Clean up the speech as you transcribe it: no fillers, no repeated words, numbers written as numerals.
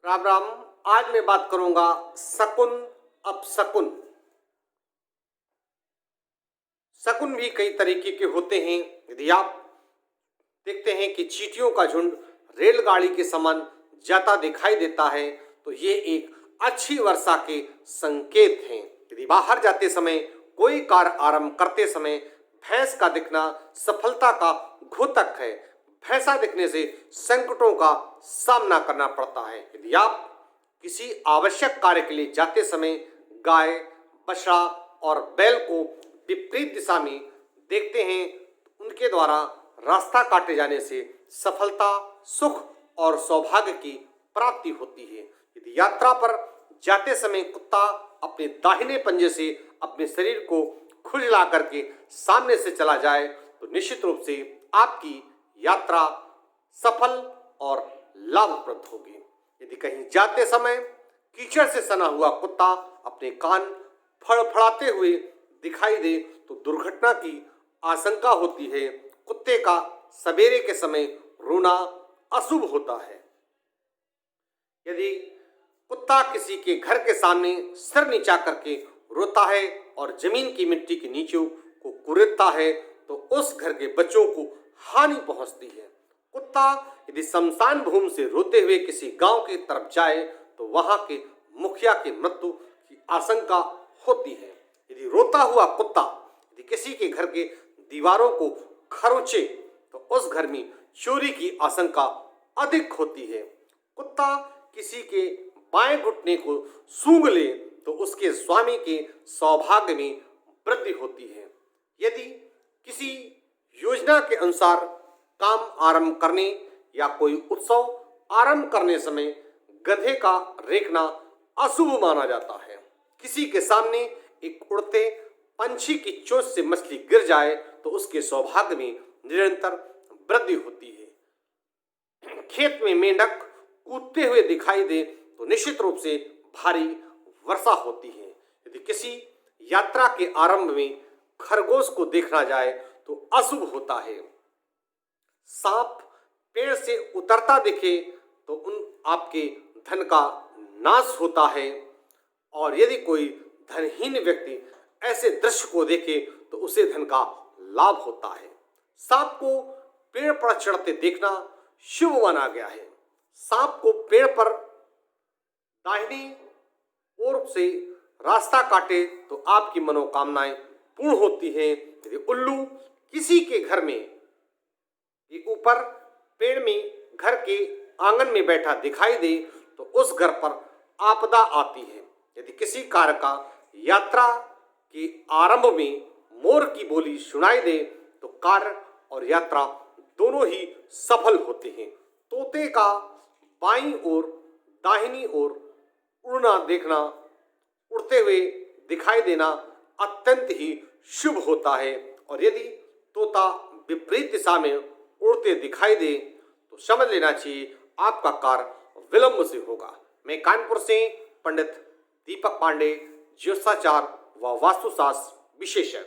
राम राम। आज मैं बात करूंगा शकुन अपशकुन। शकुन भी कई तरीके के होते हैं। यदि आप देखते हैं कि चींटियों का झुंड रेलगाड़ी के समान जाता दिखाई देता है तो ये एक अच्छी वर्षा के संकेत हैं। यदि बाहर जाते समय कोई कार्य आरंभ करते समय भैंस का दिखना सफलता का द्योतक है। भैंसा दिखने से संकटों का सामना करना पड़ता है। यदि आप किसी आवश्यक कार्य के लिए जाते समय गाय, बछड़ा और बैल को विपरीत दिशा में देखते हैं तो उनके द्वारा रास्ता काटे जाने से सफलता, सुख और सौभाग्य की प्राप्ति होती है। यदि यात्रा पर जाते समय कुत्ता अपने दाहिने पंजे से अपने शरीर को खुजला करके सामने से चला जाए तो निश्चित रूप से आपकी यात्रा सफल और लाभप्रद होगी। यदि कहीं जाते समय कीचड़ से सना हुआ कुत्ता अपने कान फड़फड़ाते हुए दिखाई दे तो दुर्घटना की आशंका होती है। कुत्ते का सवेरे के समय रोना अशुभ होता है। यदि कुत्ता किसी के घर के सामने सिर नीचा करके रोता है और जमीन की मिट्टी के नीचे को कुरेदता है तो उस घर के बच्चों को हानि पहुंचती है। कुत्ता यदि शमशान भूमि से रोते हुए किसी गांव की तरफ जाए तो वहां के मुखिया की मृत्यु की आशंका होती है। यदि रोता हुआ कुत्ता यदि किसी के घर के दीवारों को खरोचे तो उस घर में चोरी की आशंका अधिक होती है। कुत्ता किसी के बाएं घुटने को सूंघ ले तो उसके स्वामी के सौभाग्य में वृद्धि होती है। यदि किसी योजना के अनुसार काम आरंभ करने या कोई उत्सव आरंभ करने समय गधे का रेंकना अशुभ माना जाता है। किसी के सामने एक उड़ते पंछी की चोंच से मछली गिर जाए तो उसके सौभाग्य में निरंतर वृद्धि होती है। खेत में मेंढक कूदते हुए दिखाई दे तो निश्चित रूप से भारी वर्षा होती है। यदि किसी यात्रा के आरंभ में खरगोश को देखा जाए तो अशुभ होता है। सांप पेड़ से उतरता दिखे तो उन आपके धन का नाश होता है। और यदि कोई धनहीन व्यक्ति ऐसे दृश्य को देखे तो उसे धन का लाभ होता है। सांप को पेड़ पर चढ़ते देखना शुभ माना गया है। सांप को पेड़ पर दाहिनी ओर से रास्ता काटे तो आपकी मनोकामनाएं पूर्ण होती हैं। यदि उल्लू किसी के घर में ऊपर पेड़ में घर के आंगन में बैठा दिखाई दे तो उस घर पर आपदा आती है। यदि किसी कार्य का यात्रा के आरंभ में मोर की बोली सुनाई दे तो कार्य और यात्रा दोनों ही सफल होते हैं। तोते का बाईं ओर दाहिनी ओर उड़ना देखना, उड़ते हुए दिखाई देना अत्यंत ही शुभ होता है। और यदि तोता विपरीत दिशा में उड़ते दिखाई दे तो समझ लेना चाहिए आपका कार्य विलंब से होगा। मैं कानपुर से पंडित दीपक पांडे, ज्योतिषाचार व वास्तुशास्त्र विशेषज्ञ।